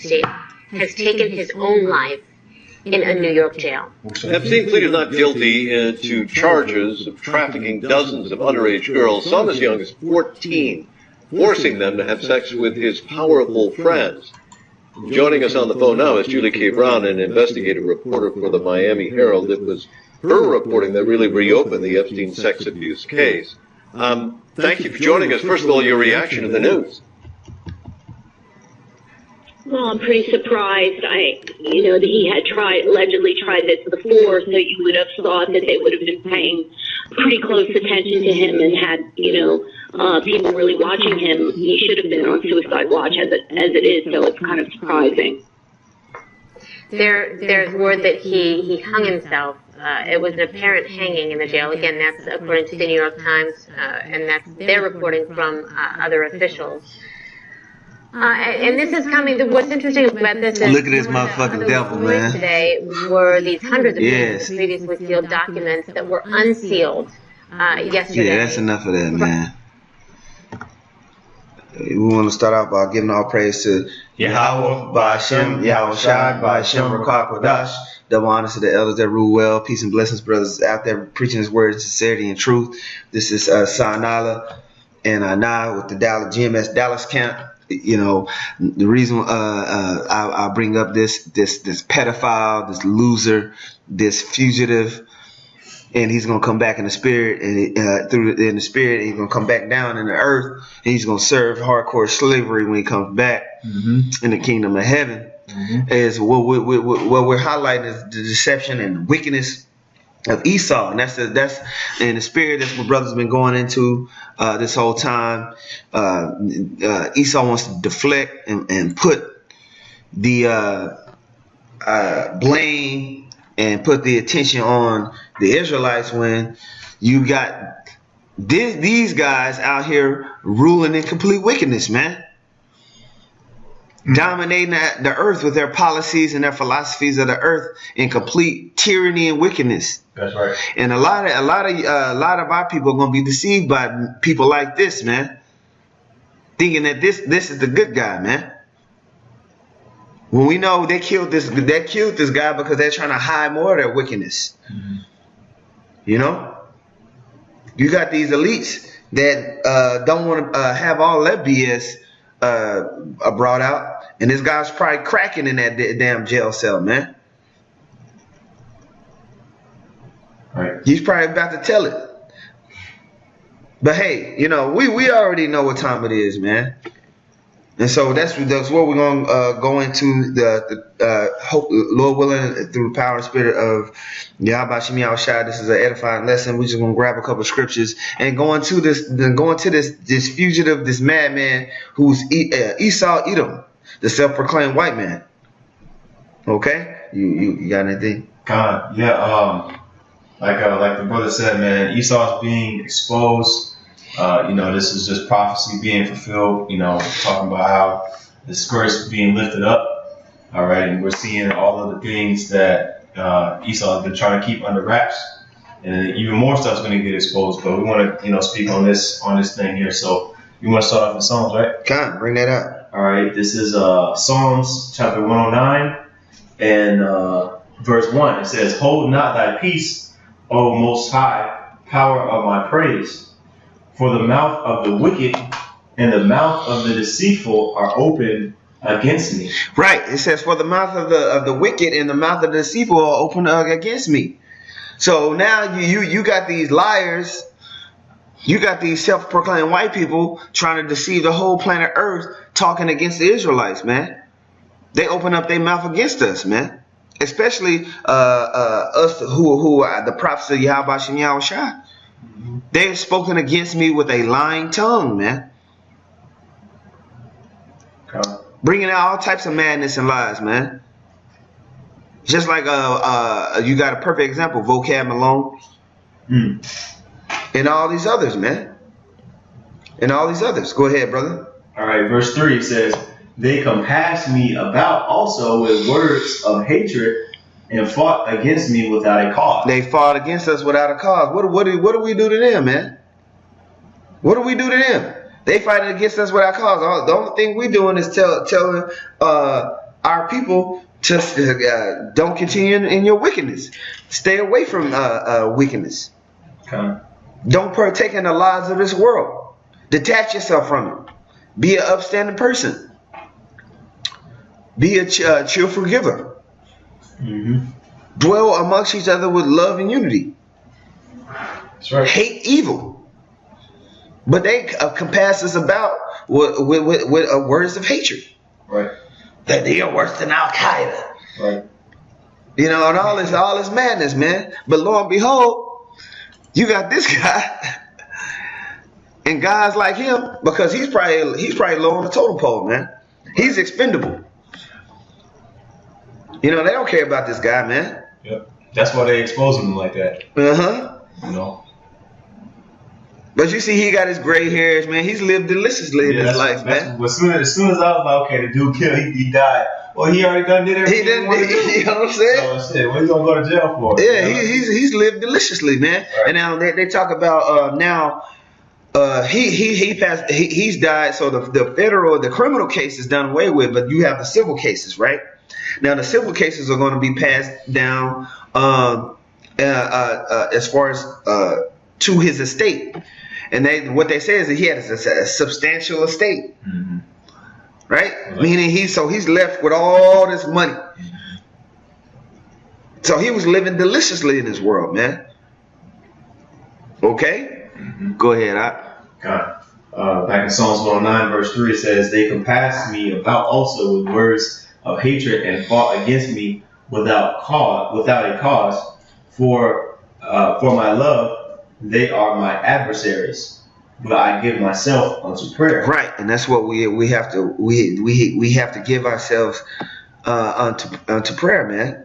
Epstein has taken his own life in a New York jail. Epstein pleaded not guilty to charges of trafficking dozens of underage girls, some as young as 14, forcing them to have sex with his powerful friends. Joining us on the phone now is Julie K. Brown, an investigative reporter for the Miami Herald. It was her reporting that really reopened the Epstein sex abuse case. Thank you for joining us. First of all, your reaction to the news. Well, I'm pretty surprised. That he had allegedly tried this before, so you would have thought that they would have been paying pretty close attention to him and had, people really watching him. He should have been on suicide watch as it is, so it's kind of surprising. There's word that he hung himself. It was an apparent hanging in the jail. Again, that's according to the New York Times, and that's their reporting from other officials. And this is coming. What's interesting about this is look at this motherfucking devil, man. Today were these hundreds of previously sealed documents that were unsealed yesterday. Yeah, that's enough of that, man. We want to start out by giving all praise to Yahweh, by Hashem, Yahweh Shai, by Hashem, Rakah Kodash. Double honors to the elders that rule well. Peace and blessings, brothers out there preaching His word in sincerity and truth. This is Sanala and Anah with the GMS Dallas camp. The reason I bring up this pedophile, this loser, this fugitive, and he's gonna come back in the spirit, and in the spirit, and he's gonna come back down in the earth, and he's gonna serve hardcore slavery when he comes back in the kingdom of heaven. Is what we're highlighting is the deception and wickedness of Esau, and that's in the spirit. That's what brothers been going into this whole time. Esau wants to deflect and put the blame and put the attention on the Israelites when you got these guys out here ruling in complete wickedness, man. Dominating the earth with their policies and their philosophies of the earth in complete tyranny and wickedness. That's right. And a lot of our people are gonna be deceived by people like this, man, thinking that this is the good guy, man. When we know they killed this guy because they're trying to hide more of their wickedness. You got these elites that don't want to have all that BS brought out. And this guy's probably cracking in that damn jail cell, man. Right. He's probably about to tell it. But hey, we already know what time it is, man. And so that's what we're going to go into the hope, Lord willing, through the power and spirit of Yahweh Shem Yahweh Shai. This is an edifying lesson. We're just going to grab a couple of scriptures and go into this fugitive, this madman who's Esau Edom, the self-proclaimed white man. Okay, you got anything? God, yeah. Like the brother said, man, Esau's being exposed. This is just prophecy being fulfilled, talking about how the skirt's being lifted up, all right, and we're seeing all of the things that Esau has been trying to keep under wraps, and even more stuff's going to get exposed, but we want to, speak on this thing here. So you want to start off with Psalms, right? Come, bring that up. All right, this is Psalms chapter 109 and verse 1. It says, "Hold not thy peace, O Most High, power of my praise. For the mouth of the wicked and the mouth of the deceitful are open against me." Right. It says, "For the mouth of the wicked and the mouth of the deceitful are open against me." So now you got these liars, you got these self-proclaimed white people trying to deceive the whole planet Earth, talking against the Israelites, man. They open up their mouth against us, man. Especially us who are the prophets of Yahweh Shem Yahweh Shai. They have spoken against me with a lying tongue, man. Okay. Bringing out all types of madness and lies, man. Just like you got a perfect example, Vocab Malone. And all these others, man. And all these others. Go ahead, brother. All right, verse 3 says, "They compassed me about also with words of hatred and fought against me without a cause." They fought against us without a cause. What do we do to them, man? What do we do to them? They fighting against us without cause. The only thing we doing is telling our people to don't continue in your wickedness. Stay away from wickedness. Okay. Don't partake in the lies of this world. Detach yourself from it. Be an upstanding person. Be a cheerful giver. Mm-hmm. Dwell amongst each other with love and unity. That's right. Hate evil. But they compass us about with words of hatred. Right. That they are worse than Al-Qaeda. Right. You know, and all this madness, man. But lo and behold, you got this guy and guys like him, because he's probably low on the totem pole, man. He's expendable. You know, they don't care about this guy, man. Yep. That's why they expose him like that. Uh-huh. You know. But you see, he got his gray hairs, man. He's lived deliciously in his life, man. As soon as I was like, okay, the dude killed, he died. Well, he already did everything. He didn't. You know what I'm saying? So shit, what you gonna go to jail for? Yeah, you know? he's lived deliciously, man. Right. And now they talk about he's died. So the criminal case is done away with, but you have the civil cases, right? Now the civil cases are going to be passed down as far as to his estate. And what they say is that he had a substantial estate, Mm-hmm. right? Meaning he's left with all this money. Mm-hmm. So he was living deliciously in this world, man. Okay, Go ahead. Back in Psalms 109, verse 3, it says, "They compassed me about also with words of hatred and fought against me without a cause. For my love, they are my adversaries, but I give myself unto prayer." Right, and that's what we have to give ourselves unto prayer, man.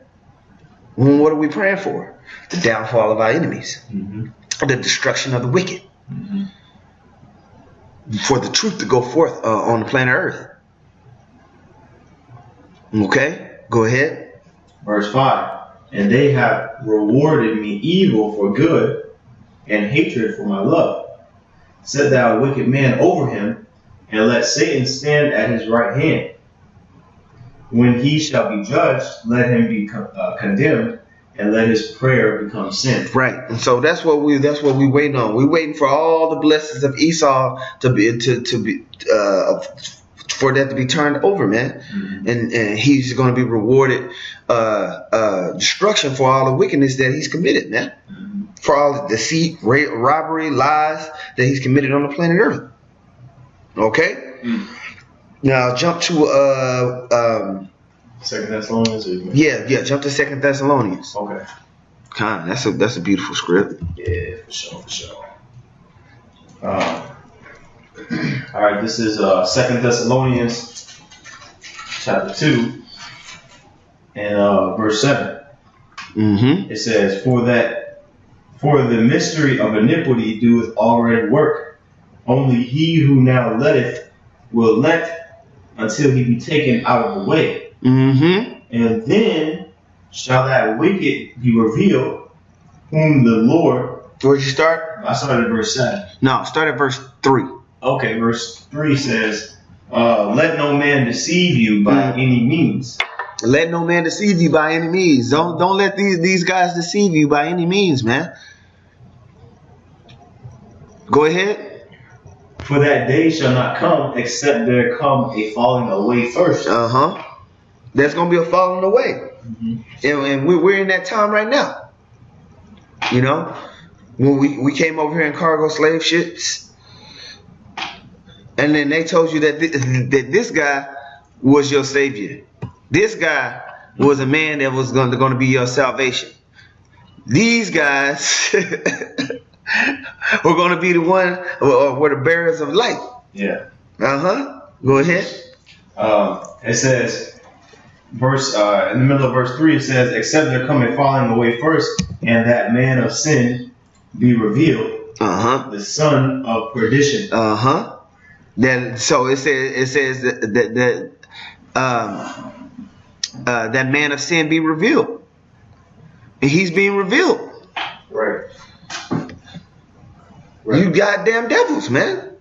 What are we praying for? The downfall of our enemies, the destruction of the wicked, for the truth to go forth on the planet Earth. Okay, go ahead. Verse 5, "And they have rewarded me evil for good, and hatred for my love. Set thou a wicked man over him, and let Satan stand at his right hand. When he shall be judged, let him be condemned, and let his prayer become sin." Right, and so that's what we waiting on. We're waiting for all the blessings of Esau to be for that to be turned over, man. And he's going to be rewarded destruction for all the wickedness that he's committed, man. For all the deceit, robbery, lies that he's committed on the planet Earth. Okay? Now jump to 2 Thessalonians? yeah, jump to 2 Thessalonians. Okay. That's a beautiful script. Yeah, for sure. All right, this is 2 Thessalonians chapter 2 and verse 7. It says, For the mystery of iniquity doeth already work. Only he who now letteth will let until he be taken out of the way. And then shall that wicked be revealed, whom the Lord... Where'd you start? I started at verse 7. No, start at verse 3. Okay, verse 3 says, "Let no man deceive you by any means." Let no man deceive you by any means. Don't let these guys deceive you by any means, man. Go ahead. "For that day shall not come, except there come a falling away first." There's gonna be a falling away, and we're in that time right now. You know, when we came over here in cargo slave ships, and then they told you that this guy was your savior. This guy was a man that was going to be your salvation. These guys were going to be the one, or were the bearers of light. Yeah. Go ahead. It says, in the middle of verse 3, it says, "Except there come a falling away first, and that man of sin be revealed, the son of perdition." Then so it says that man of sin be revealed, and he's being revealed. Right. You goddamn devils, man.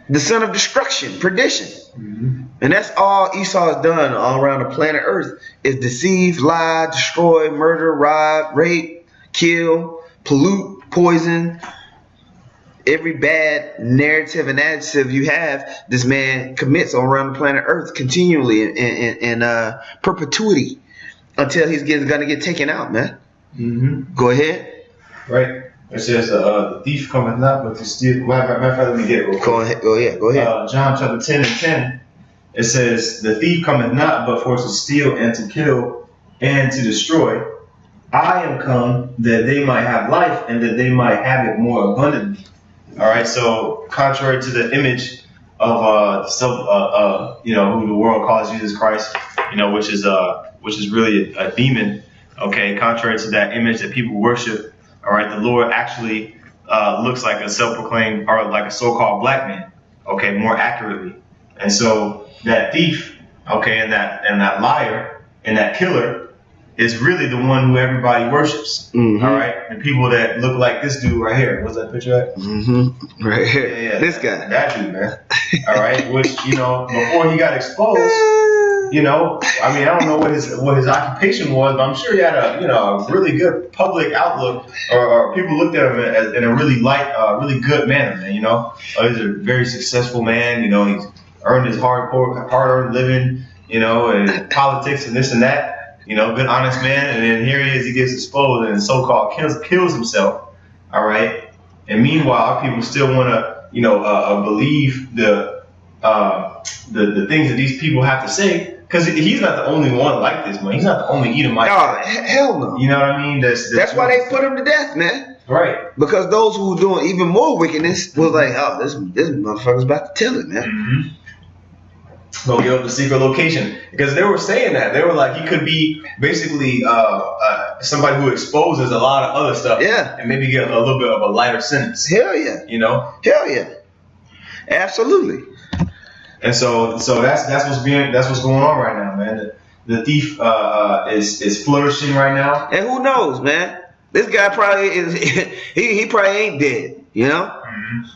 the son of destruction, perdition. Mm-hmm. And that's all Esau has done all around the planet Earth is deceive, lie, destroy, murder, rob, rape, kill, pollute, poison. Every bad narrative and adjective you have, this man commits all around the planet Earth continually in perpetuity until he's going to get taken out, man. Mm-hmm. Go ahead. Right. It says the thief cometh not but to steal. Matter of fact, let me get it real quick. Go ahead. Go ahead. John chapter 10 and 10. It says, the thief cometh not but for to steal and to kill and to destroy. I am come that they might have life and that they might have it more abundantly. All right. So contrary to the image of who the world calls Jesus Christ, which is really a demon. Okay. Contrary to that image that people worship. All right, the Lord actually looks like a self-proclaimed or like a so-called black man. Okay, more accurately. And so that thief, okay, and that liar and that killer is really the one who everybody worships. Mm-hmm. All right, the people that look like this dude right here. What's that picture at? Mm-hmm. Right here. Yeah, this guy. That dude, man. All right, which before he got exposed. I don't know what his occupation was, but I'm sure he had a really good public outlook, or people looked at him as in a really really good manner, man. He's a very successful man. He's earned his hard-earned living, and politics and this and that. Good, honest man. And then here he is, he gets exposed and so-called kills himself. All right. And meanwhile, people still want to, believe the things that these people have to say. Because he's not the only one like this, man. He's not the only Edomite. Oh, hell no. You know what I mean? That's why they put him to death, man. Right. Because those who were doing even more wickedness was like, oh, this motherfucker's about to tell it, man. Mm-hmm. Go give up the secret location. Because they were saying that. They were like, he could be basically somebody who exposes a lot of other stuff. Yeah. And maybe get a little bit of a lighter sentence. Hell yeah. Hell yeah. Absolutely. And so that's what's going on right now, man. The thief is flourishing right now. And who knows, man? This guy probably is. He probably ain't dead. Mm-hmm.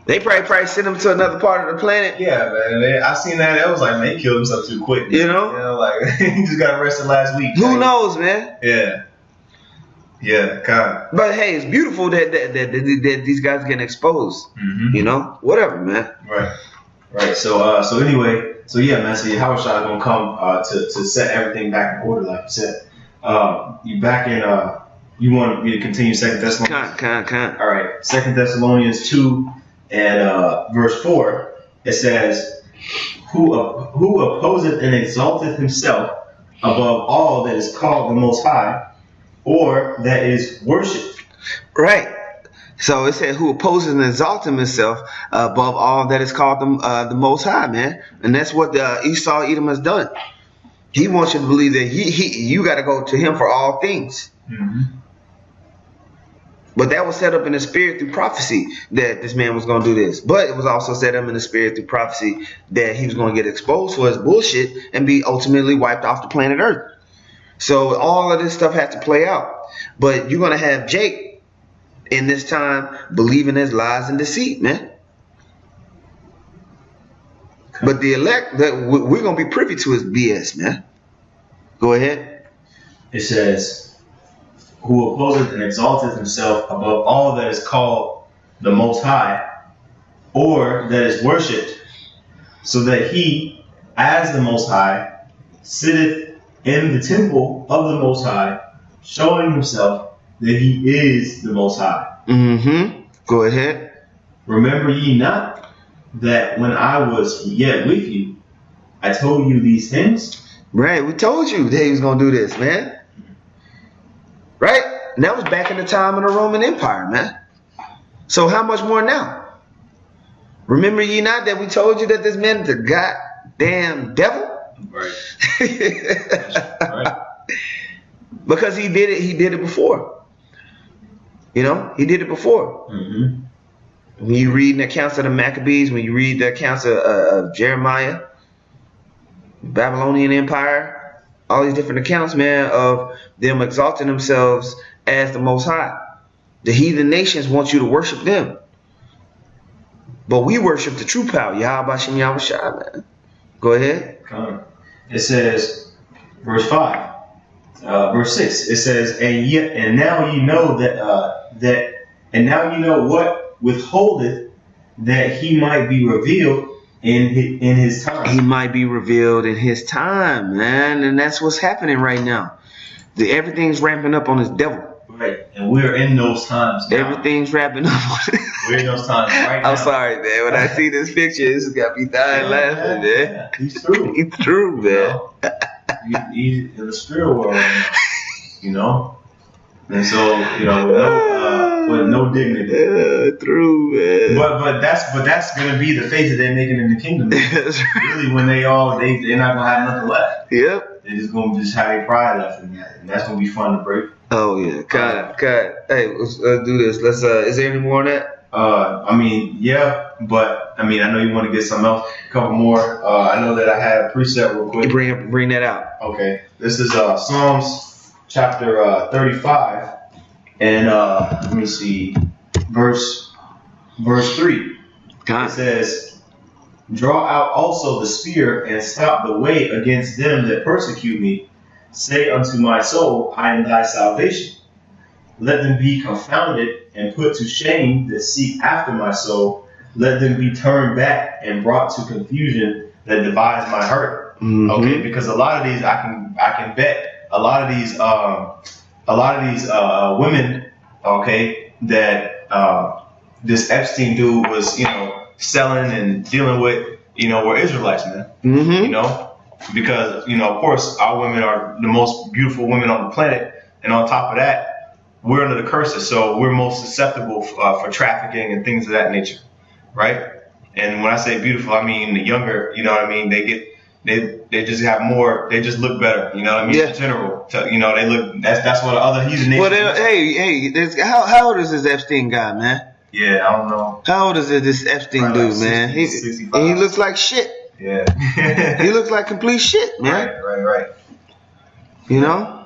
They probably sent him to another part of the planet. Yeah, man. I seen that. It was like, man, he killed himself too quick. Like he just got arrested last week. Who knows, man? Yeah. Yeah, kind of. But hey, it's beautiful that these guys getting exposed. Mm-hmm. Whatever, man. Right. So anyway, yeah, man. So Yahushua gonna come to set everything back in order, like you said. You back in. You want me to continue 2 Thessalonians? Con. All right. 2 Thessalonians 2 and verse 4. It says, "Who opposeth and exalteth himself above all that is called the Most High, or that is worshipped." Right. So it said, who opposes and exalts himself above all that is called the Most High, man. And that's what Esau Edom has done. He wants you to believe that you got to go to him for all things. Mm-hmm. But that was set up in the spirit through prophecy that this man was going to do this. But it was also set up in the spirit through prophecy that he was going to get exposed for his bullshit and be ultimately wiped off the planet Earth. So all of this stuff had to play out. But you're going to have Jake in this time believing his lies and deceit, man. But the elect, we're going to be privy to his BS, man. Go ahead. It says, who opposeth and exalteth himself above all that is called the Most High, or that is worshipped, so that he, as the Most High, sitteth in the temple of the Most High, showing himself that he is the Most High. Mm-hmm. Go ahead. Remember ye not that when I was yet with you, I told you these things? Right. We told you that he was going to do this, man. Right? And that was back in the time of the Roman Empire, man. So how much more now? Remember ye not that we told you that this man is a goddamn devil? Right. Right. Because he did it before. He did it before. Mm-hmm. When you read the accounts of the Maccabees, when you read the accounts of Jeremiah, Babylonian Empire, all these different accounts, man, of them exalting themselves as the Most High. The heathen nations want you to worship them. But we worship the true power, Yahweh Shem Yahweh Shai, man. Go ahead. It says, verse 5. Verse 6, it says, and now you know and now you know what withholdeth, that he might be revealed in his time. He might be revealed in his time, man. And that's what's happening right now. Everything's ramping up on this devil. Right. And we're in those times now. Everything's wrapping up on it. We're in those times right now. I'm sorry, man. When I see this picture, this has got me dying laughing, man. Yeah. He's true. He's true, man. He's in the spirit world right now, you know? And so, you know, with no dignity. True, man. But that's gonna be the face that they're making in the kingdom. Really, when they're not gonna have nothing left. Yep. They're just gonna have their pride left in that, and that's gonna be fun to break. Oh yeah, cut. Hey, let's do this. Let's. Is there any more on that? I mean, yeah, but I mean, I know you want to get something else, a couple more. I know that I had a precept real quick. Bring that out. Okay, this is Psalms chapter 35, and let me see, verse 3. It says, "Draw out also the spear and stop the way against them that persecute me. Say unto my soul, I am thy salvation. Let them be confounded and put to shame that seek after my soul. Let them be turned back and brought to confusion that devise my hurt." Mm-hmm. Okay, because a lot of these, I can bet a lot of these women, okay, that this Epstein dude was, you know, selling and dealing with, you know, were Israelites, man. Mm-hmm. You know, because, you know, of course, our women are the most beautiful women on the planet, and on top of that, we're under the curses, so we're most susceptible for trafficking and things of that nature, right? And when I say beautiful, I mean the younger, you know what I mean? They just have more, they just look better, you know what I mean? Yeah. In general, you know, they look, that's what other heathen nations. Well, hey, how old is this Epstein guy, man? Yeah, I don't know. How old is this Epstein Probably dude, like man? 65. He looks like shit. Yeah. He looks like complete shit, man. Right. You know?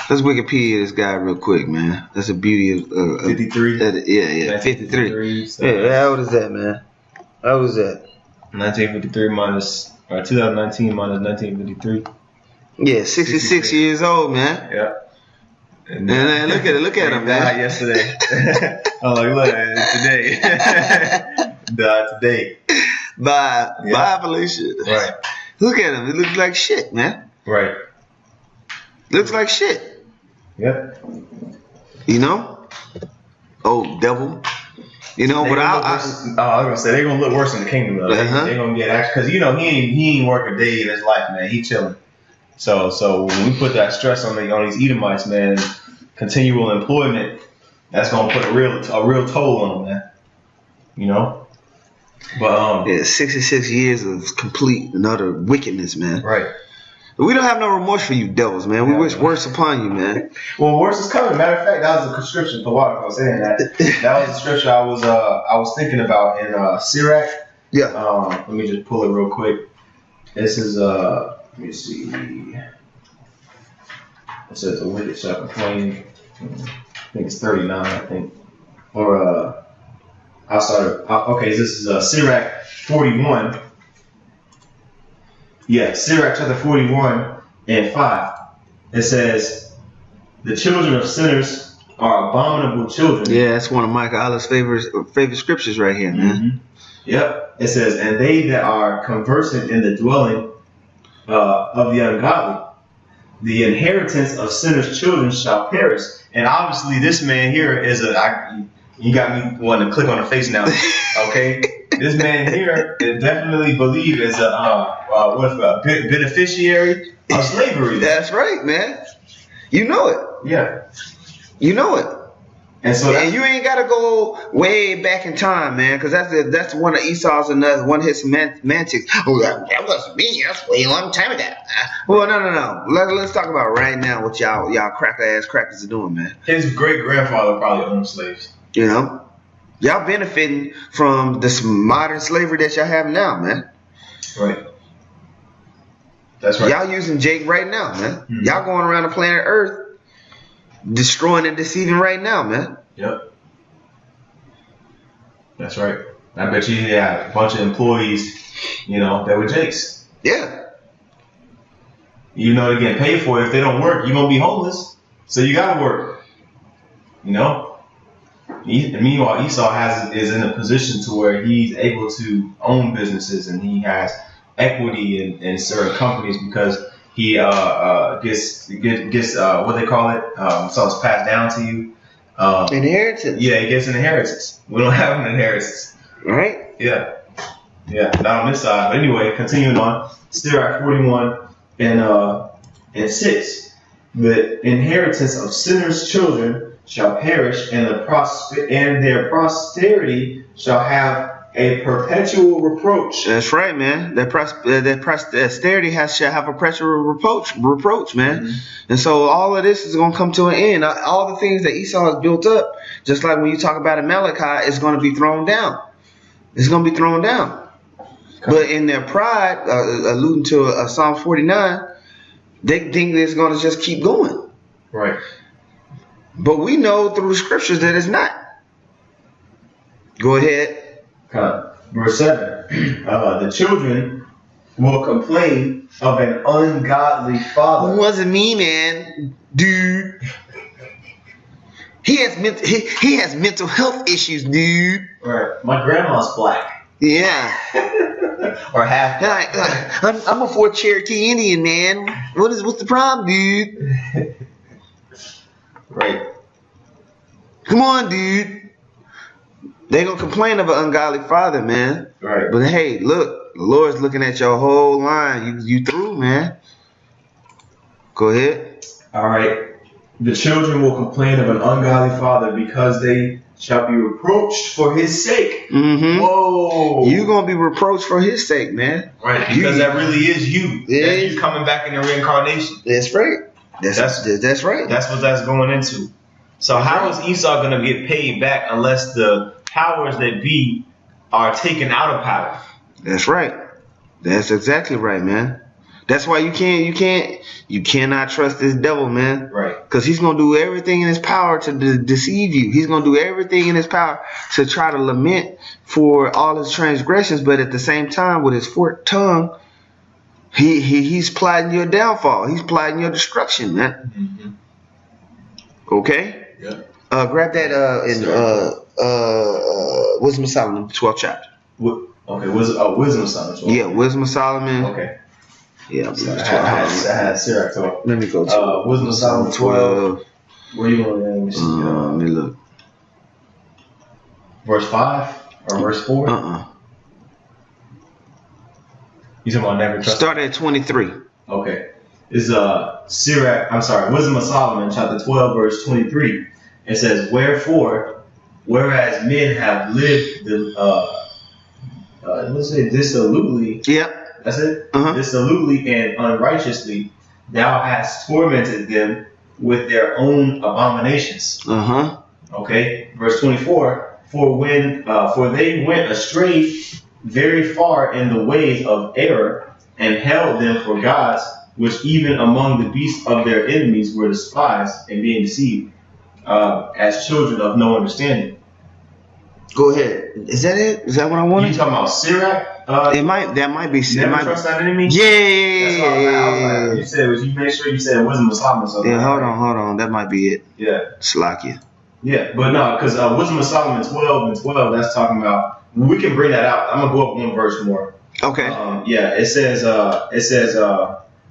Let's Wikipedia this guy real quick, man. That's the beauty of 53. Yeah, 53. So Yeah, how old is that, man? How old is that? 1953 minus, or 2019 minus 1953. Yeah, 66 years old, man. Yeah. And look at him, man. Died yesterday. I'm like, look, today. Died today. Bye, Felicia. Right. Look at him. He looks like shit, man. Right. Looks like shit. Yep. You know? Oh, devil. You know, but I was gonna say they're gonna look worse in the kingdom though. They're gonna get actually, because you know he ain't work a day in his life, man. He chilling. So when we put that stress on these Edomites, man, continual employment, that's gonna put a real toll on them, man. You know. But yeah, 66 years of complete and utter wickedness, man. Right. But we don't have no remorse for you devils, man. We wish worse upon you, man. Well, worse is coming. Matter of fact, that was a prescription for what I was saying. That was the scripture I was thinking about in Sirach. Yeah. Let me just pull it real quick. This is let me see. It says the wicked shall complain. I think it's 39. I think, or I'll start. Okay, this is Sirach 41. Yeah, Sirach chapter 41 and 5. It says, "The children of sinners are abominable children." Yeah, that's one of Michael Allah's favorite scriptures right here, man. Mm-hmm. Yep. It says, "And they that are conversant in the dwelling of the ungodly, the inheritance of sinners' children shall perish." And obviously, this man here is you got me wanting to click on the face now. Okay, this man here is definitely believed as a beneficiary of slavery. That's right, man. You know it. Yeah. You know it. And you ain't gotta go way back in time, man, because that's one of Esau's one of his semantics. Oh, that wasn't me. That's way a long time ago. Well, no. Let's talk about right now what y'all crackers are doing, man. His great grandfather probably owned slaves. You know, y'all benefiting from this modern slavery that y'all have now, man. Right. That's right. Y'all using Jake right now, man. Mm-hmm. Y'all going around the planet Earth, destroying and deceiving right now, man. Yep. That's right. I bet you he had a bunch of employees, that were Jakes. Yeah. Even though they're getting paid for it, if they don't work, you're going to be homeless. So you got to work. Meanwhile, Esau is in a position to where he's able to own businesses and he has equity in certain companies because he gets what they call it, so it's passed down to you. Inheritance. Yeah, he gets an inheritance. We don't have an inheritance. Right? Yeah, not on this side. But anyway, continuing on, Sirach 41 and 6. The inheritance of sinners' children shall perish, and their posterity shall have a perpetual reproach. That's right, man. That posterity shall have a perpetual reproach, man. Mm-hmm. And so all of this is going to come to an end. All the things that Esau has built up, just like when you talk about Amalekite, it's going to be thrown down. It's going to be thrown down. But in their pride, alluding to Psalm 49, they think it's going to just keep going. Right. But we know through the scriptures that it's not. Go ahead. Verse 7. The children will complain of an ungodly father. It wasn't me, man. Dude. He has mental health issues, dude. Right. My grandma's black. Yeah. Or half. I'm a 4th Cherokee Indian, man. What's the problem, dude? Right. Come on, dude. They gonna complain of an ungodly father, man. Right. But hey, look, the Lord's looking at your whole line. You through, man. Go ahead. All right. The children will complain of an ungodly father because they shall be reproached for his sake. Mm-hmm. Whoa. You gonna be reproached for his sake, man. Right. Because that really is you. Yeah. That's you coming back in the reincarnation. That's right. That's right. That's what that's going into. So how is Esau going to get paid back unless the powers that be are taken out of power? That's right. That's exactly right, man. That's why you cannot trust this devil, man. Right. Because he's going to do everything in his power to deceive you. He's going to do everything in his power to try to lament for all his transgressions. But at the same time, with his forked tongue, he's plotting your downfall. He's plotting your destruction, man. Mm-hmm. Okay? Yeah. Grab that in Wisdom of Solomon, 12th chapter. Okay, Wisdom of Solomon. 12. Yeah, Wisdom of Solomon. Okay. Yeah, I had Sirach 12. Let me go to Wisdom of Solomon 12. Where you going? Let me look. Verse 5 or verse 4? You talking about never trust? Start at 23. Okay. Is Wisdom of Solomon, chapter 12, verse 23. It says, "Wherefore, whereas men have lived dissolutely." Yep. That's it. Dissolutely and unrighteously, thou hast tormented them with their own abominations. Okay. Verse 24. For they went astray very far in the ways of error, and held them for gods, which even among the beasts of their enemies were despised, and being deceived, as children of no understanding. Go ahead. Is that it? Is that what I wanted? You talking about Sirach? That might be. Never trust that enemy? Yeah. That's what you said. You make sure you said Wisdom of Solomon. Yeah, hold on. That might be it. Yeah. Slakia. Yeah, but no, because Wisdom of Solomon 12 and 12, that's talking about, we can bring that out. I'm going to go up one verse more. Okay. It says,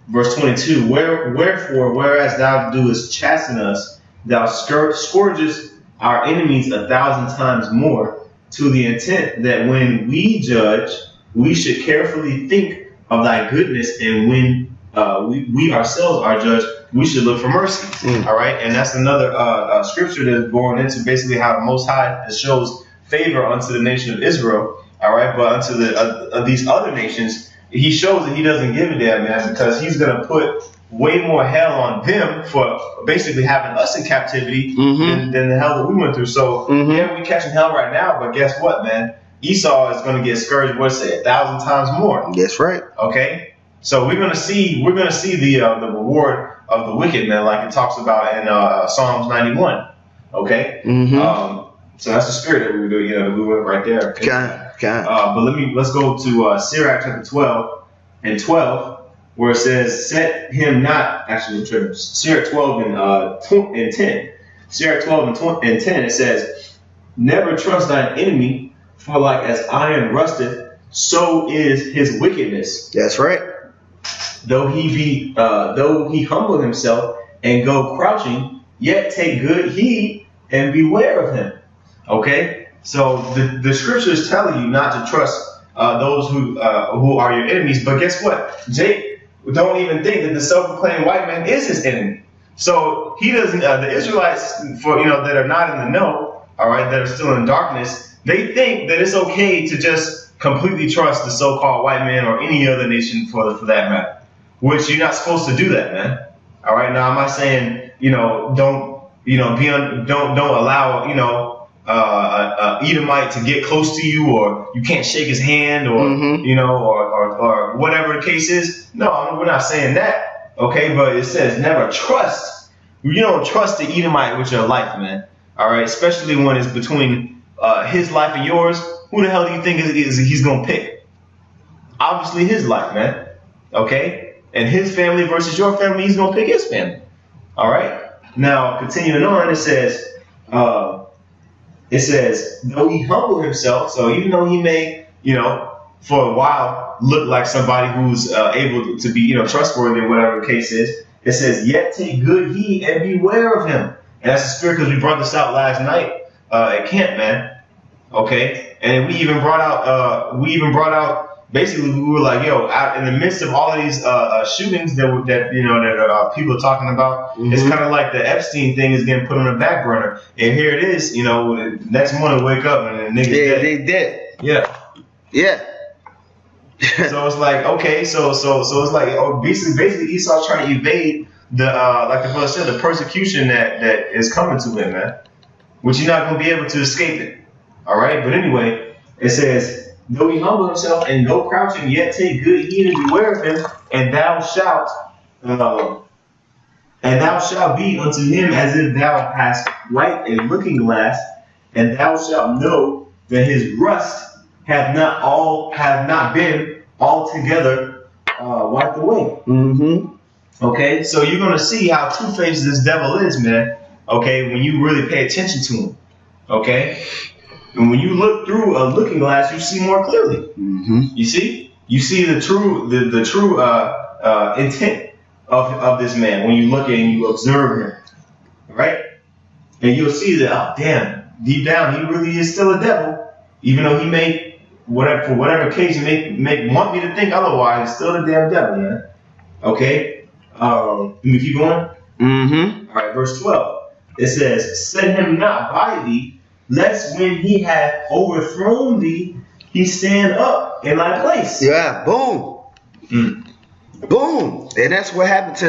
verse 22, Wherefore, whereas thou doest chasten us, thou scourgest our enemies 1,000 times more, to the intent that when we judge, we should carefully think of thy goodness, and when we ourselves are judged, we should look for mercy. All right, and that's another scripture that's going into basically how the Most High shows favor unto the nation of Israel. All right, but unto these other nations, he shows that he doesn't give a damn, man, because he's going to put way more hell on them for basically having us in captivity than the hell that we went through. So, yeah, we're catching hell right now, but guess what, man? Esau is going to get scourged, 1,000 times more. That's right. Okay? So we're going to see the reward of the wicked, man, like it talks about in Psalms 91. Okay? So that's the spirit that we do. We went right there. But let's go to Sirach chapter 12 and 12, where it says, "Set him not." Actually, Sirach 12 and 10. Sirach 12 and 10. It says, "Never trust thine enemy, for like as iron rusteth, so is his wickedness. That's right. Though he humble himself and go crouching, yet take good heed and beware of him." Okay, so the scriptures tell you not to trust those who are your enemies. But guess what? Jake don't even think that the self-proclaimed white man is his enemy. So he doesn't. The Israelites, that are not in the know, all right, that are still in darkness, they think that it's okay to just completely trust the so-called white man or any other nation for that matter. Which you're not supposed to do that, man. All right. Now I'm not saying don't allow Edomite to get close to you, or you can't shake his hand, or or whatever the case is. No, we're not saying that. Okay, but it says never trust. You don't trust the Edomite with your life, man. All right, especially when it's between his life and yours. Who the hell do you think he's gonna pick? Obviously his life, man. Okay, and his family versus your family, he's gonna pick his family. All right. Now continuing on, it says. Though he humble himself, so even though he may, for a while look like somebody who's able to be, trustworthy or whatever the case is, it says, yet take good heed and beware of him. And that's the spirit, because we brought this out last night at camp, man. Okay, and we even brought out. Basically, we were like, out in the midst of all of these shootings that people are talking about, it's kind of like the Epstein thing is getting put on the back burner. And here it is, next morning wake up and the nigga's dead. They dead. Yeah. So it's like, okay, so it's like, basically Esau's trying to evade the like the brother said, the persecution that is coming to him, man. Which you're not gonna be able to escape it. All right, but anyway, it says, though he humble himself and go crouching, yet take good heed and beware of him, and thou shalt be unto him as if thou hast wiped a looking glass, and thou shalt know that his rust hath not been altogether wiped away. Okay, so you're gonna see how two-faced this devil is, man. Okay, when you really pay attention to him. Okay. And when you look through a looking glass, you see more clearly. You see the true intent of this man when you look at and you observe him, right? And you'll see that, oh damn, deep down he really is still a devil, even though he may for whatever occasion make want me to think otherwise. It's still the damn devil, man. Okay, let me keep going. All right, verse 12. It says, "Set him not by thee, lest when he hath overthrown thee, he stand up in thy place." Yeah, boom. Boom. And that's what happened to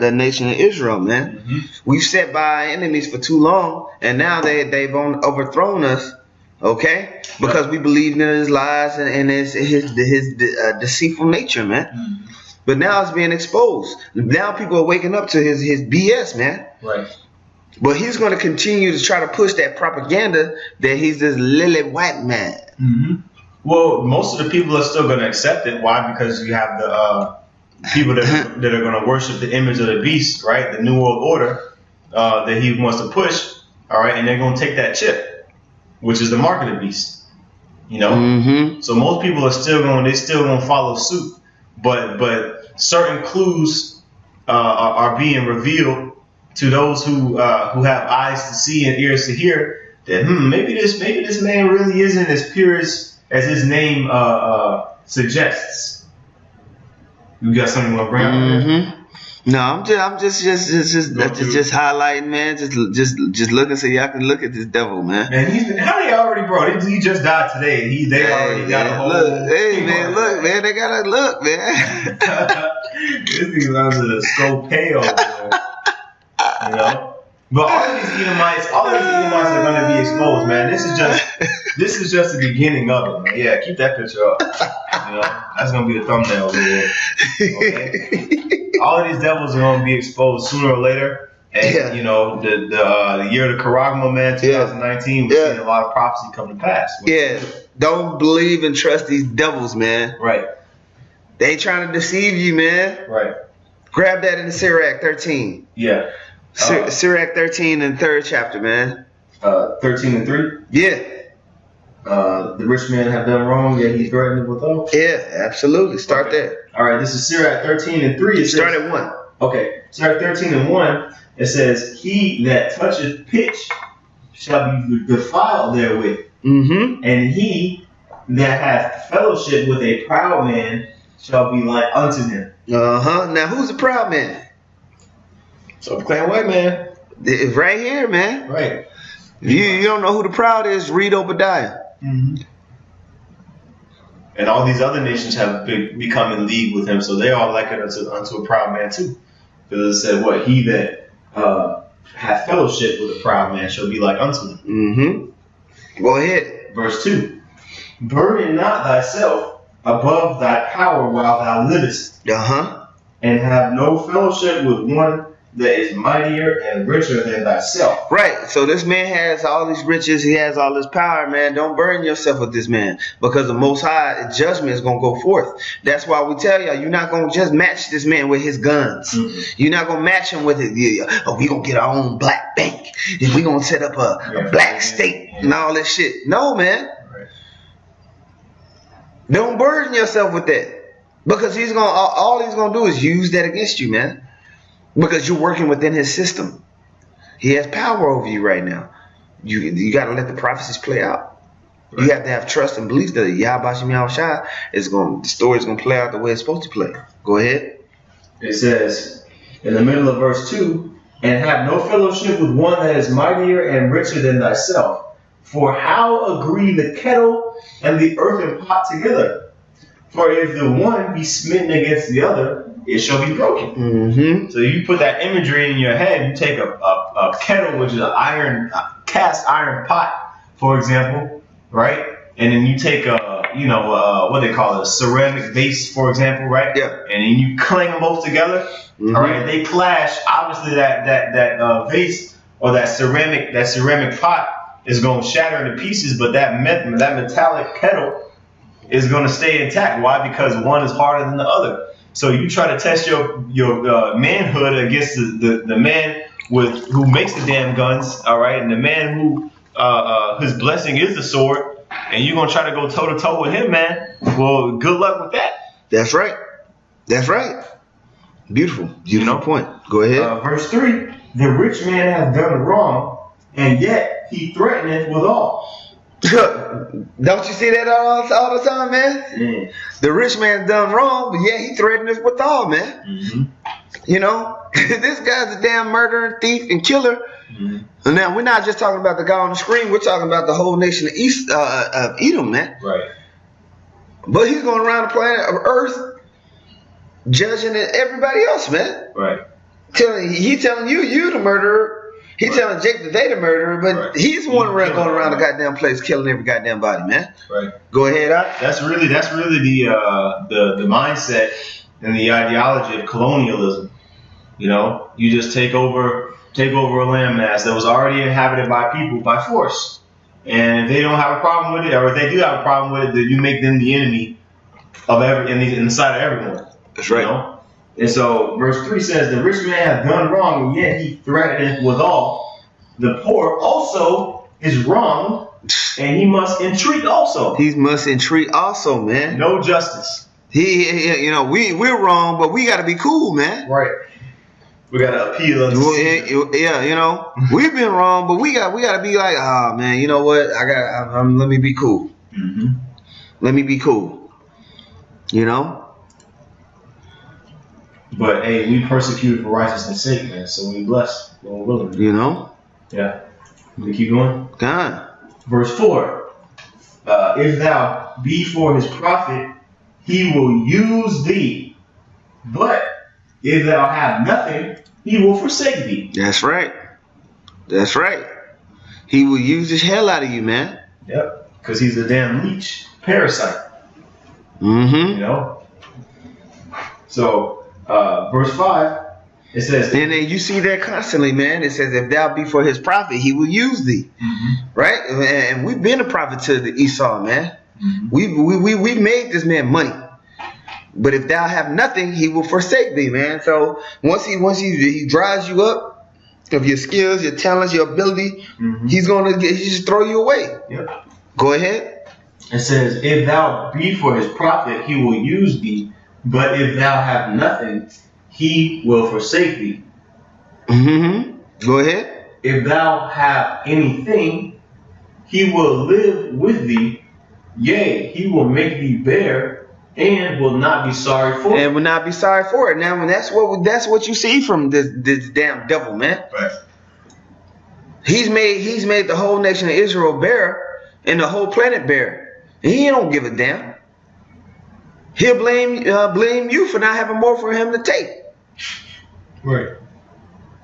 the nation of Israel, man. We've sat by our enemies for too long, and now they've overthrown us, okay? Because we believed in his lies and his deceitful nature, man. But now it's being exposed. Now people are waking up to his BS, man. Right. But he's going to continue to try to push that propaganda that he's this lily white man. Well, most of the people are still going to accept it. Why? Because you have the people that are going to worship the image of the beast, right? The New World Order that he wants to push, all right? And they're going to take that chip, which is the mark of the beast, So most people are still going to follow suit. But certain clues are being revealed to those who have eyes to see and ears to hear, that maybe this man really isn't as pure as his name suggests. You got something you want to bring up? No, I'm just highlighting, man. Just looking so y'all can look at this devil, man. Man, how they already brought? He just died today. They already got a whole. Look, man, they gotta look, man. This thing runs to so pale, man. But all of these Edomites are going to be exposed, man. This is just the beginning of it, man. Yeah, keep that picture up. That's going to be the thumbnail over there. Okay. All of these devils are going to be exposed sooner or later, And Yeah. you know, the year of the Karagma, man, 2019, we're seeing a lot of prophecy come to pass. Yeah. Don't believe and trust these devils, man. Right. They ain't trying to deceive you, man. Right. Grab that in Sirach 13. Yeah. Sirach 13 and 3rd chapter, man. 13 and 3. Yeah. The rich man have done wrong, yet he threatened with all. Yeah, absolutely. Start there. All right, this is Sirach 13 and 3. It Start says, at 1. Okay, Sirach 13 and 1. It says, "He that toucheth pitch shall be defiled therewith, Mm-hmm. and he that hath fellowship with a proud man shall be like unto him." Uh-huh. Now, who's the proud man? So clan white man. It's right here, man. Right. If you don't know who the proud is, read Obadiah. Mm-hmm. And all these other nations have become in league with him, so they are likened unto a proud man too. Because it said, "What he that hath fellowship with a proud man shall be like unto him." Mm-hmm. Go ahead. Verse 2. "Burden not thyself above thy power while thou livest, Uh-huh. and have no fellowship with one that is mightier and richer than thyself." Right. So this man has all these riches. He has all this power, man. Don't burden yourself with this man, because the Most High judgment is going to go forth. That's why we tell y'all, you're not going to just match this man with his guns. Mm-hmm. You're not going to match him with it. Oh, we going to get our own black bank. And we going to set up a black state and all this shit. No, man. Right. Don't burden yourself with that, because he's going to, all he's going to do is use that against you, man. Because you're working within his system. He has power over you right now. You got to let the prophecies play out. Right. You have to have trust and belief that Yahweh Bashim Yahushua the story's going to play out the way it's supposed to play. Go ahead. It says in the middle of verse 2, "And have no fellowship with one that is mightier and richer than thyself. For how agree the kettle and the earthen pot together? For if the one be smitten against the other, it shall be broken." Mm-hmm. So you put that imagery in your head. You take a kettle, which is a cast iron pot, for example, right? And then you take what they call it, a ceramic vase, for example, right? Yeah. And then you clang them both together. Mm-hmm. All right. They clash. Obviously, that vase or that ceramic pot is going to shatter into pieces, but that metallic kettle is going to stay intact. Why? Because one is harder than the other. So you try to test your manhood against the man who makes the damn guns, all right, and the man who his blessing is the sword, and you're gonna try to go toe to toe with him, man. Well, good luck with that. That's right. That's right. Beautiful. Beautiful point. Go ahead. Verse 3: "The rich man hath done wrong, and yet he threateneth withal." Don't you see that all the time, man? Mm. The rich man's done wrong, but yeah, he threatened us with all, man. Mm-hmm. You know, this guy's a damn murderer, thief, and killer. Mm-hmm. And now we're not just talking about the guy on the screen. We're talking about the whole nation of Edom, man. Right. But he's going around the planet of Earth, judging everybody else, man. Right. He telling you the murderer. He telling Jake that they the murderer, but he's the one going around the goddamn place killing every goddamn body, man. Right. Go ahead, Doc. That's really the mindset and the ideology of colonialism. You know, you just take over a landmass that was already inhabited by people by force, and if they don't have a problem with it, or if they do have a problem with it, then you make them the enemy of inside of everyone. That's right. You know? And so verse 3 says, "The rich man hath done wrong, and yet he threateneth withal. The poor also is wrong, and he must entreat also." He must entreat also, man. No justice. We're wrong, but we got to be cool, man. Right. We got to appeal. Yeah, we've been wrong, but we got to be like, oh man, you know what? Let me be cool. Mm-hmm. Let me be cool. You know. But hey, we persecuted for righteousness' sake, man. So we blessed when we're willing. You know. Yeah. We keep going. God. Verse 4. "If thou be for his profit, he will use thee. But if thou have nothing, he will forsake thee." That's right. That's right. He will use the hell out of you, man. Yep. Because he's a damn leech, parasite. Mm-hmm. You know. So verse 5. It says, And then you see that constantly, man. It says, if thou be for his profit, he will use thee. Right? And we've been a prophet to the Esau, man. We made this man money. But if thou have nothing, he will forsake thee, man. So once he dries you up of your skills, your talents, your ability, he's just throw you away. Yep. Go ahead. It says, if thou be for his profit, he will use thee. But if thou have nothing, he will forsake thee. Go ahead. If thou have anything, he will live with thee. Yea, he will make thee bear, and will not be sorry for it. And will not be sorry for it. Now, that's what you see from this damn devil, man. Right. He's made the whole nation of Israel bare and the whole planet bare. And he don't give a damn. He'll blame you for not having more for him to take. Right.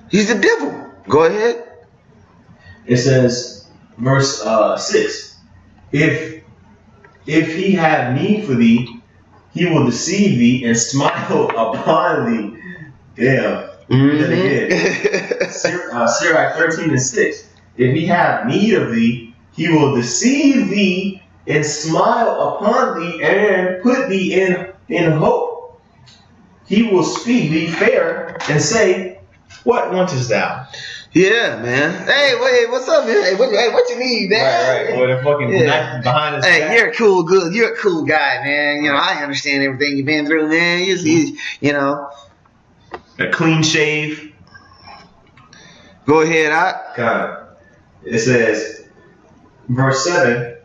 He's the devil. Go ahead. It says, verse 6, if he have need for thee, he will deceive thee and smile upon thee. Damn. Sirach 13:6. If he have need of thee, he will deceive thee and smile upon thee and put thee in hope. He will speak thee fair and say, what wantest thou? Yeah, man. Hey, wait, what's up, man? Hey, what you need, man? Right. With a fucking knife behind his back. Hey, you're a cool guy, man. You know, I understand everything you've been through, man. You know. A clean shave. Go ahead, It says, verse 7,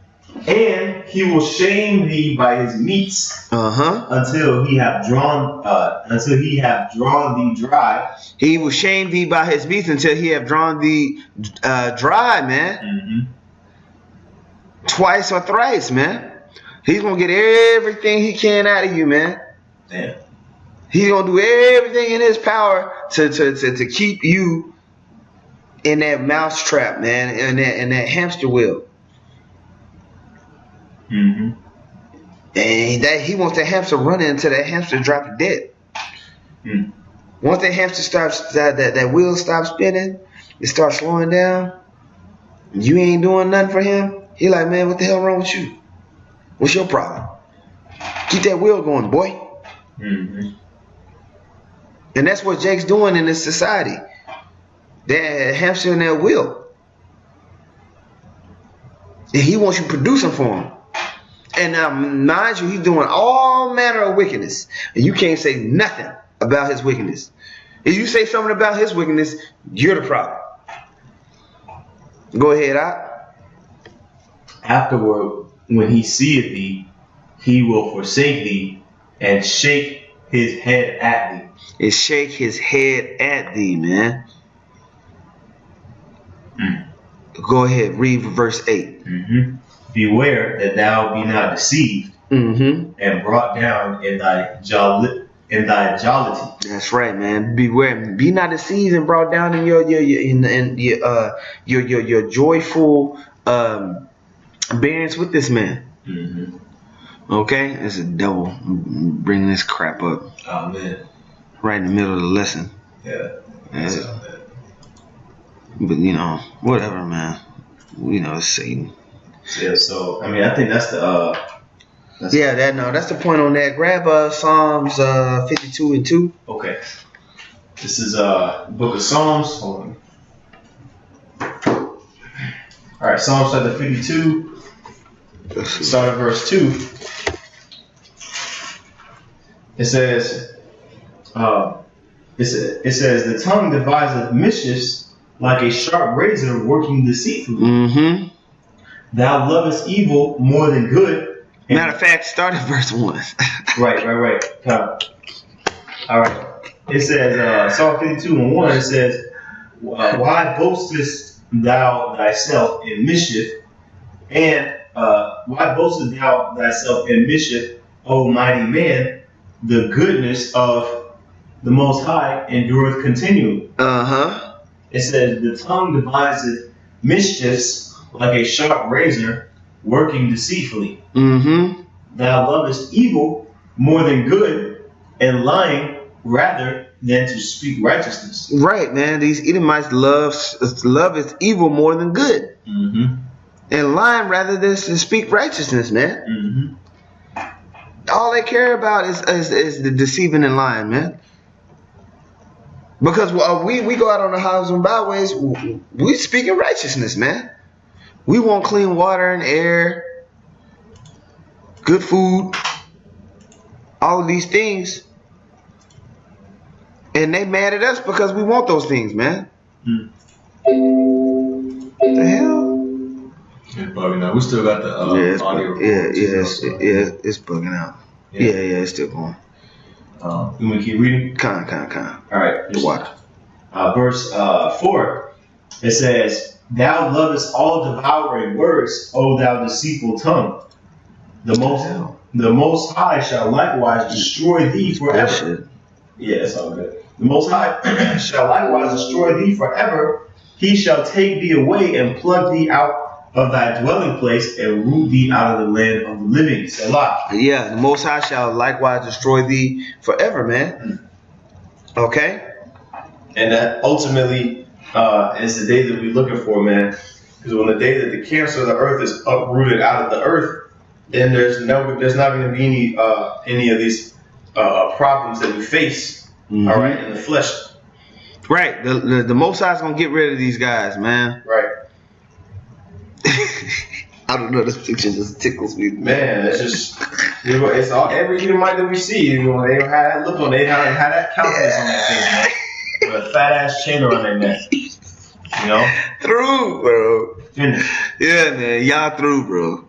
and he will shame thee by his meats until he have drawn thee dry. He will shame thee by his meats until he have drawn thee dry, man. Twice or thrice, man. He's gonna get everything he can out of you, man. Damn. He's gonna do everything in his power to keep you in that mouse trap, man, in that hamster wheel. And that he wants that hamster running until that hamster drop dead. Once that hamster stops, that wheel stops spinning, it starts slowing down. You ain't doing nothing for him. He like, man, what the hell wrong with you? What's your problem? Keep that wheel going, boy. And that's what Jake's doing in this society. That hamster in that wheel. And he wants you producing for him. And now, mind you, he's doing all manner of wickedness. And you can't say nothing about his wickedness. If you say something about his wickedness, you're the problem. Go ahead, Afterward, when he seeth thee, he will forsake thee and shake his head at thee. And shake his head at thee, man. Go ahead, read verse 8. Beware that thou be not deceived and brought down in thy jollity. That's right, man. Beware. Be not deceived and brought down in your joyful bearings with this man. Okay, it's a devil bringing this crap up. Oh man. Right in the middle of the lesson. Yeah. But you know, whatever, man. You know, it's Satan. Yeah. So I mean, I think that's the. That's the point on that. Grab Psalms 52:2. Okay. This is book of Psalms. Hold on. All right, Psalms chapter 52. Start at verse 2. It says, the tongue deviseth mischiefs like a sharp razor working deceitfully. Thou lovest evil more than good. Matter of fact, start at verse 1. Right. All right. It says, Psalm 52:1, it says, why boastest thou thyself in mischief? And why boastest thou thyself in mischief, O mighty man? The goodness of the Most High endureth continually. It says, the tongue deviseth mischiefs like a sharp razor working deceitfully. Thou lovest evil more than good, and lying rather than to speak righteousness. Right, man. These Edomites love is evil more than good, and lying rather than to speak righteousness, man. All they care about is the deceiving and lying, man. Because we go out on the highways and byways, we speaking righteousness, man. We want clean water and air, good food, all of these things. And they mad at us because we want those things, man. The hell? It's bugging out. We still got the audio. It's bugging out. Yeah, it's still going. You want me to keep reading? Con. All right. Just watch. Verse 4. It says, "Thou lovest all devouring words, O thou deceitful tongue. The Most High shall likewise destroy thee forever." Yeah, it's all good. "The Most High shall likewise destroy thee forever. He shall take thee away and pluck thee out of thy dwelling place and root thee out of the land of the living." Selah. Yeah, the Most High shall likewise destroy thee forever, man. Okay? And that ultimately is the day that we're looking for, man. Because when the day that the cancer of the earth is uprooted out of the earth, then there's not going to be any of these problems that we face, all right, in the flesh. Right. The Most High is going to get rid of these guys, man. Right. I don't know, this picture just tickles me. Man, it's just, it's all, every Edomite that we see, they don't have that look on, they have that countenance on that thing, man. With a fat ass chain around their neck. You know? Through, bro. Finish. Yeah, man. Y'all through, bro.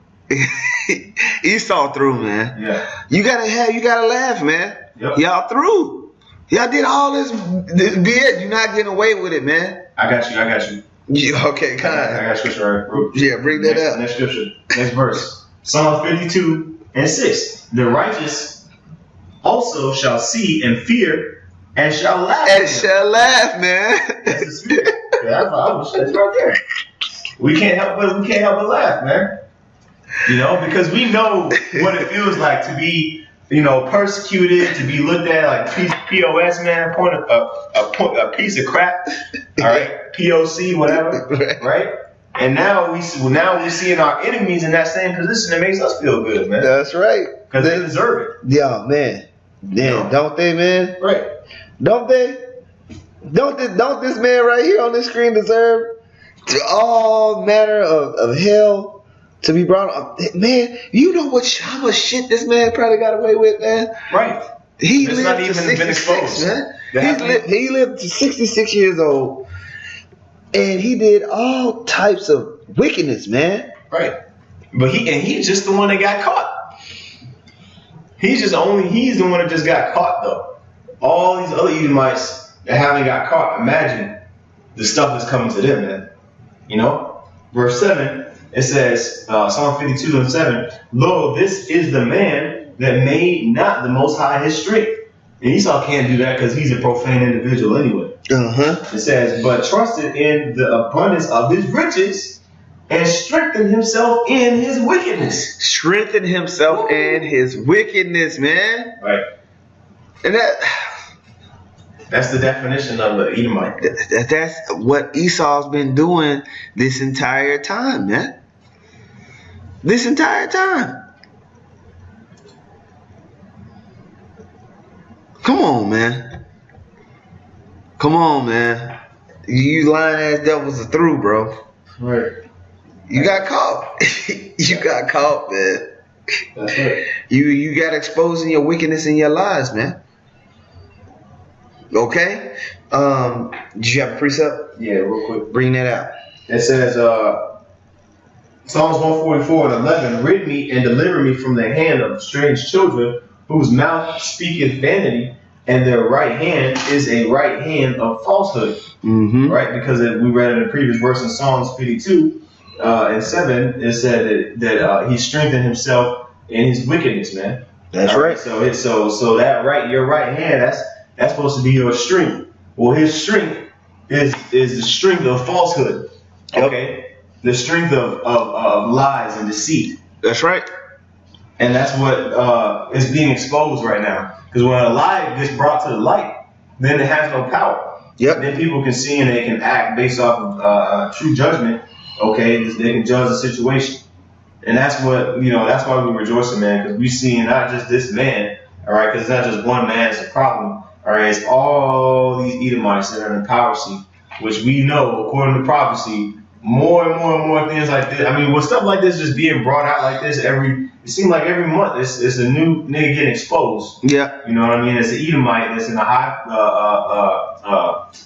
Esau through, man. Yeah. You gotta laugh, man. Yep. Y'all through. Y'all did all this bid. You're not getting away with it, man. I got you. Okay, kind. I got scripture right. Yeah, bring that up. Next scripture. Next verse. Psalm 52:6. "The righteous also shall see and fear and shall laugh." And shall laugh, man. That's the spirit. That's right there. We can't help but laugh, man. You know, because we know what it feels like to be, persecuted, to be looked at like POS, man, a piece of crap. All right, POC, whatever, right? And now we're seeing our enemies in that same position. It makes us feel good, man. That's right. Because they deserve it. Yeah, man. Yeah, don't they, man? Right. Don't they? Don't this man right here on this screen deserve all manner of hell to be brought up? Man, you know how much shit this man probably got away with, man? Right. He It's lived not to even been 66, exposed. man. He lived to 66 years old, and he did all types of wickedness, man. Right. But he's just the one that got caught. He's the one that just got caught, though. All these other Edomites that haven't got caught, imagine the stuff that's coming to them, man. You know? Verse 7, it says, Psalm 52:7, "Lo, this is the man that made not the Most High his strength." And Esau can't do that because he's a profane individual anyway. It says, "But trusted in the abundance of his riches and strengthened himself in his wickedness." Strengthen himself in his wickedness, man. Right. And that's the definition of an Edomite. That's what Esau's been doing this entire time, man. This entire time. Come on, man. Come on, man. You lying ass devils are through, bro. Right. You got caught. You got caught, man. That's right. You got exposing your wickedness and your lies, man. Okay? Did you have a precept? Yeah, real quick. Bring that out. It says, Psalms 144:11, "Rid me and deliver me from the hand of strange children, whose mouth speaketh vanity, and their right hand is a right hand of falsehood." Mm-hmm. Right? Because we read in the previous verse in Psalms 52:7, it said that he strengthened himself in his wickedness, man. That's right. So that your right hand, that's supposed to be your strength. Well, his strength is the strength of falsehood. Okay? The strength of lies and deceit. That's right. And that's what is being exposed right now. Because when a lie gets brought to the light, then it has no power. Yep. Then people can see and they can act based off of true judgment. Okay, they can judge the situation, and that's what that's why we rejoicing, man, because we see not just this man, all right, because it's not just one man that's a problem, all right, it's all these Edomites that are in the power seat, which we know according to prophecy, more and more and more things like this. I mean, with stuff like this just being brought out like this it seems like every month it's a new nigga getting exposed. Yeah. You know what I mean? It's an Edomite that's in a high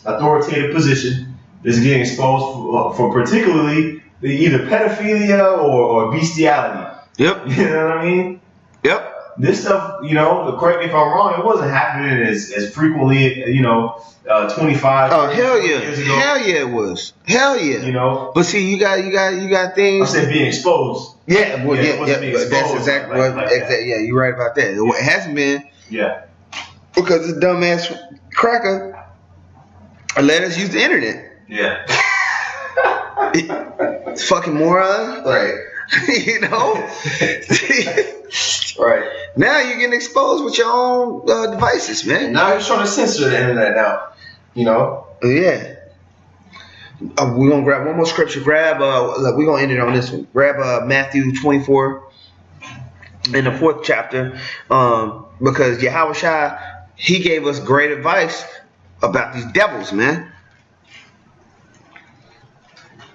authoritative position that's getting exposed for particularly either pedophilia or bestiality. Yep. You know what I mean? Yep. This stuff, correct me if I'm wrong, it wasn't happening as frequently, 25 Oh hell yeah. years ago. Hell yeah, it was. Hell yeah. But see, you got things. I said being exposed. Yeah, well, it wasn't being but that's exposed exactly like what. that. Yeah, you're right about that. It hasn't been Yeah. because the dumbass cracker let us use the internet. Yeah. It's fucking moron, Right. Right. Now you're getting exposed with your own devices, man. Now he's trying to censor the internet now. Yeah. We're gonna grab one more scripture. We're gonna end it on this one. Grab Matthew 24 in the 4th chapter, because Yahweh Shai, he gave us great advice about these devils, man.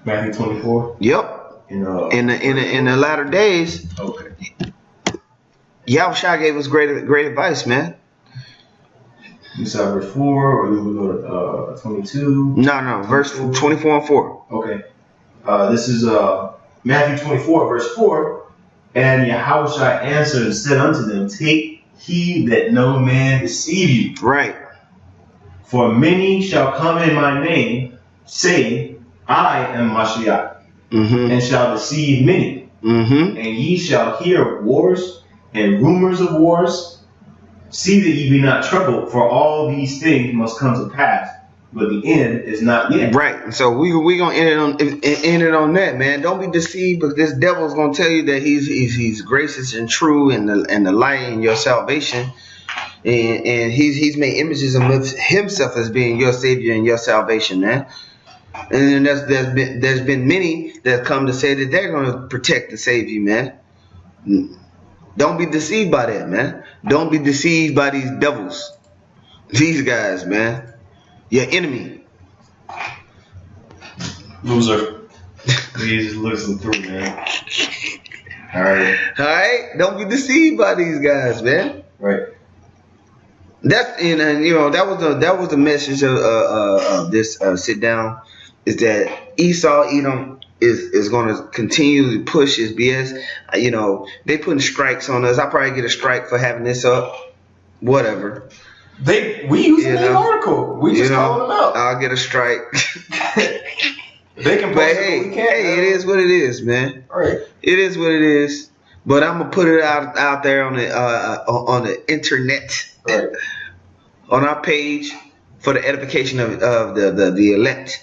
Matthew 24. Yep. In the latter days, Okay. Yahweh Shai gave us great advice, man. You saw verse 4, or you would go to 22? No, verse 24 and 4. Okay. This is Matthew 24, verse 4. And Yahushua answered and said unto them, take heed that no man deceive you. Right. For many shall come in my name, saying, I am Mashiach, and shall deceive many. And ye shall hear of wars and rumors of wars. See that ye be not troubled, for all these things must come to pass, but the end is not yet. Right. So we gonna end it on that, man. Don't be deceived, because this devil's gonna tell you that he's gracious and true and the light in your salvation, and he's made images of himself as being your savior and your salvation, man. And then there's been many that come to say that they're gonna protect and save you, man. Don't be deceived by that, man. Don't be deceived by these devils. These guys, man. Your enemy. Loser. He just listen through, man. Alright. Don't be deceived by these guys, man. Right. That that was the message of this sit down, is that Edom is going to continue to push his BS. They putting strikes on us. I probably get a strike for having this up. Whatever. We use the article. We just calling them out. I'll get a strike. They can post it, but we can't. Hey, it is what it is, man. All right. It is what it is. But I'm gonna put it out there on the internet, Right. on our page, for the edification of the elect.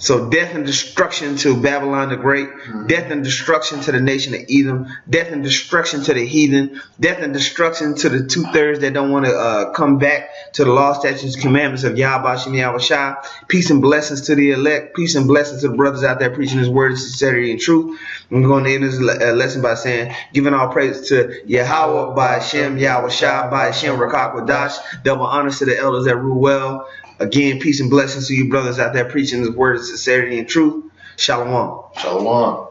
So death and destruction to Babylon the Great, death and destruction to the nation of Edom, death and destruction to the heathen, death and destruction to the 2/3 that don't want to come back to the law, statutes, commandments of Yahweh Shem Yahweh Shai. Peace and blessings to the elect. Peace and blessings to the brothers out there preaching his word, sincerity and truth. I'm going to end this lesson by saying, giving all praise to Yahweh by Hashem Yahweh Shai by Hashem Rakak Wadash. Double honors to the elders that rule well. Again, peace and blessings to you brothers out there preaching his word of sincerity and truth. Shalom. Shalom.